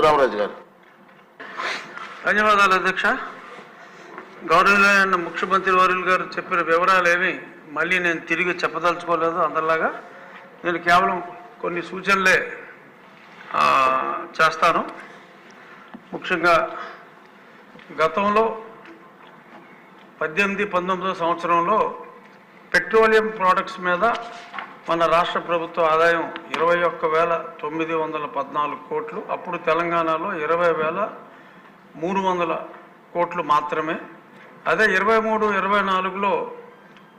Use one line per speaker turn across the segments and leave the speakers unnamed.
రఘురామరాజు గారు.
ధన్యవాదాలు అధ్యక్ష. గౌరవనీయులైన ముఖ్యమంత్రి వర్యులు గారు చెప్పిన వివరాలేమి మళ్ళీ నేను తిరిగి చెప్పదలుచుకోలేదు. అందరిలాగా నేను కేవలం కొన్ని సూచనలే చేస్తాను. ముఖ్యంగా గతంలో 18-19 సంవత్సరంలో పెట్రోలియం ప్రోడక్ట్స్ మీద మన రాష్ట్ర ప్రభుత్వ ఆదాయం 21,914 కోట్లు. అప్పుడు తెలంగాణలో 20,300 కోట్లు మాత్రమే. అదే 23-24లో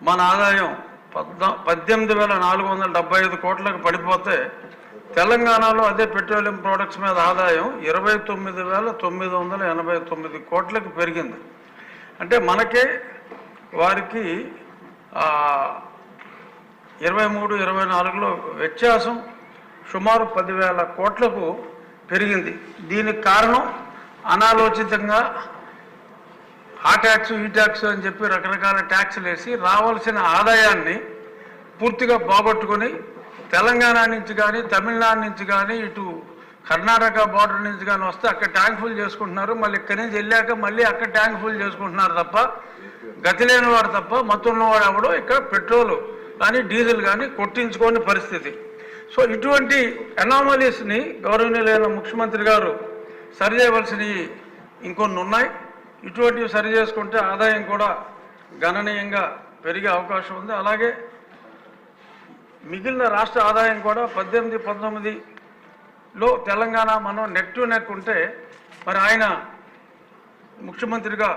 మన ఆదాయం 18,475 కోట్లకు పడిపోతే తెలంగాణలో అదే పెట్రోలియం ప్రోడక్ట్స్ మీద ఆదాయం 29,989 కోట్లకు పెరిగింది. అంటే మనకే వారికి 23-24లో వ్యత్యాసం సుమారు 10,000 కోట్లకు పెరిగింది. దీనికి కారణం అనాలోచితంగా ఆ ట్యాక్స్ ఈ ట్యాక్స్ అని చెప్పి రకరకాల ట్యాక్సులు వేసి రావాల్సిన ఆదాయాన్ని పూర్తిగా పోగొట్టుకొని తెలంగాణ నుంచి కానీ తమిళనాడు నుంచి కానీ ఇటు కర్ణాటక బార్డర్ నుంచి కానీ వస్తే అక్కడ ట్యాంక్ ఫుల్ చేసుకుంటున్నారు. మళ్ళీ ఇక్కడి నుంచి వెళ్ళాక మళ్ళీ అక్కడ ట్యాంక్ ఫుల్ చేసుకుంటున్నారు తప్ప గతి లేనివాడు తప్ప మత్తున్నవాడు ఎవడో ఇక్కడ పెట్రోలు కానీ డీజిల్ కానీ కొట్టించుకోని పరిస్థితి. సో ఇటువంటి అనామలీస్ని గౌరవనీయులైన ముఖ్యమంత్రి గారు సరిచేయవలసినవి ఇంకొన్ని ఉన్నాయి. ఇటువంటివి సరి చేసుకుంటే ఆదాయం కూడా గణనీయంగా పెరిగే అవకాశం ఉంది. అలాగే మిగిలిన రాష్ట్ర ఆదాయం కూడా 18-19లో తెలంగాణ మనం నెక్ టు నెక్ ఉంటే మరి ఆయన ముఖ్యమంత్రిగా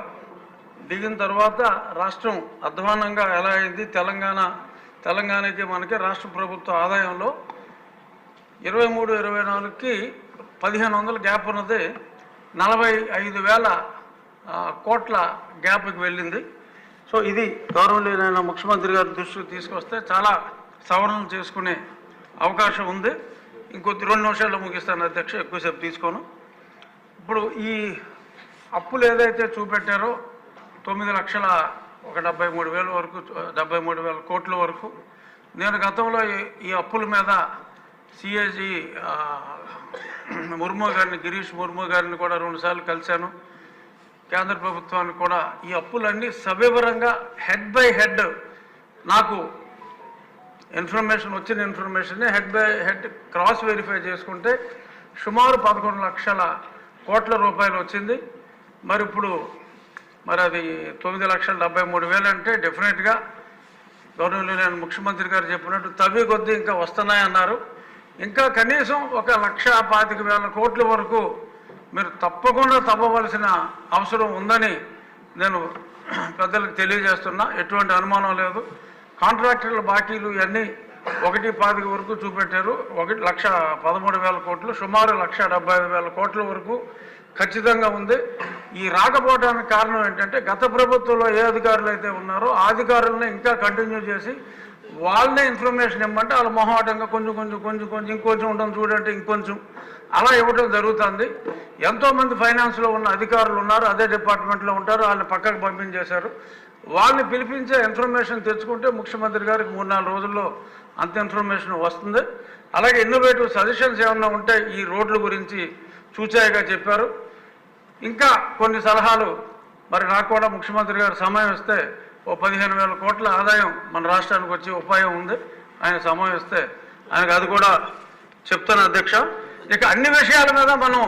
దిగిన తర్వాత రాష్ట్రం అధ్వానంగా ఎలా అయింది. తెలంగాణకి మనకి రాష్ట్ర ప్రభుత్వ ఆదాయంలో 23-24కి 1,500 గ్యాప్ ఉన్నది 45,000 కోట్ల గ్యాప్కి వెళ్ళింది. సో ఇది గౌరవనీయులైన ముఖ్యమంత్రి గారి దృష్టికి తీసుకొస్తే చాలా సవరణలు చేసుకునే అవకాశం ఉంది. ఇంకొద్ది 2 నిమిషాల్లో ముగిస్తాను అధ్యక్ష, ఎక్కువసేపు తీసుకోను. ఇప్పుడు ఈ అప్పులు ఏదైతే చూపెట్టారో 9,73,000 వరకు 73,000 కోట్ల వరకు నేను గతంలో ఈ అప్పుల మీద సిఏజీ ముర్ము గారిని గిరీష్ ముర్ము గారిని కూడా 2 సార్లు కలిశాను. కేంద్ర ప్రభుత్వాన్ని కూడా ఈ అప్పులన్నీ సవివరంగా హెడ్ బై హెడ్ నాకు వచ్చిన information head by head cross verify చేసుకుంటే సుమారు 11 లక్షల కోట్ల రూపాయలు వచ్చింది. మరి ఇప్పుడు అది 9,73,000 అంటే డెఫినెట్గా గౌరవనీయులైన ముఖ్యమంత్రి గారు చెప్పినట్టు తవ్వి కొద్దీ ఇంకా వస్తున్నాయన్నారు. ఇంకా కనీసం 1,25,000 కోట్ల వరకు మీరు తప్పకుండా తవ్వవలసిన అవసరం ఉందని నేను పెద్దలకు తెలియజేస్తున్నా. ఎటువంటి అనుమానం లేదు. కాంట్రాక్టర్ల బాకీలు ఇవన్నీ 1,25,000 వరకు చూపెట్టారు. 1,13,000 కోట్లు సుమారు 1,75,000 కోట్ల వరకు ఖచ్చితంగా ఉంది. ఈ రాకపోవడానికి కారణం ఏంటంటే గత ప్రభుత్వంలో ఏ అధికారులు అయితే ఉన్నారో ఆ అధికారులను ఇంకా కంటిన్యూ చేసి వాళ్ళనే ఇన్ఫర్మేషన్ ఇవ్వమంటే వాళ్ళు మొహమాటంగా కొంచెం ఇంకొంచెం ఉండడం చూడంటే ఇంకొంచెం అలా ఇవ్వడం జరుగుతుంది. ఎంతోమంది ఫైనాన్స్లో ఉన్న అధికారులు ఉన్నారు, అదే డిపార్ట్మెంట్లో ఉంటారు, వాళ్ళని పక్కకు పంపించేశారు. వాళ్ళని పిలిపించే ఇన్ఫర్మేషన్ తెచ్చుకుంటే ముఖ్యమంత్రి గారికి 3-4 రోజుల్లో అంత ఇన్ఫర్మేషన్ వస్తుంది. అలాగే ఇన్నోవేటివ్ సజెషన్స్ ఏమన్నా ఉంటే ఈ రోడ్ల గురించి చూచాయిగా చెప్పారు. ఇంకా కొన్ని సలహాలు మరి నాకు కూడా ముఖ్యమంత్రి గారు సమయం ఇస్తే 15,000 కోట్ల ఆదాయం మన రాష్ట్రానికి వచ్చే ఉపాయం ఉంది. ఆయన సమయం ఇస్తే ఆయనకు అది కూడా చెప్తాను అధ్యక్ష. ఇక అన్ని విషయాల మీద మనం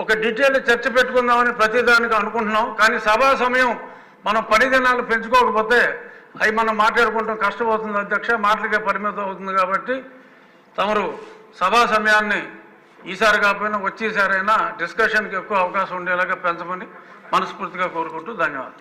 ఒక డీటెయిల్ చర్చ పెట్టుకుందామని ప్రతిదానికి అనుకుంటున్నాం. కానీ సభా సమయం మనం 10 దినాలు పెంచుకోకపోతే అవి మనం మాట్లాడుకుంటాం కష్టమవుతుంది అధ్యక్ష, మాటలకే పరిమితం అవుతుంది. కాబట్టి తమరు సభా సమయాన్ని ఈసారి కాకపోయినా వచ్చేసారైనా డిస్కషన్కి ఎక్కువ అవకాశం ఉండేలాగా పెంచమని మనస్ఫూర్తిగా కోరుకుంటూ ధన్యవాదాలు.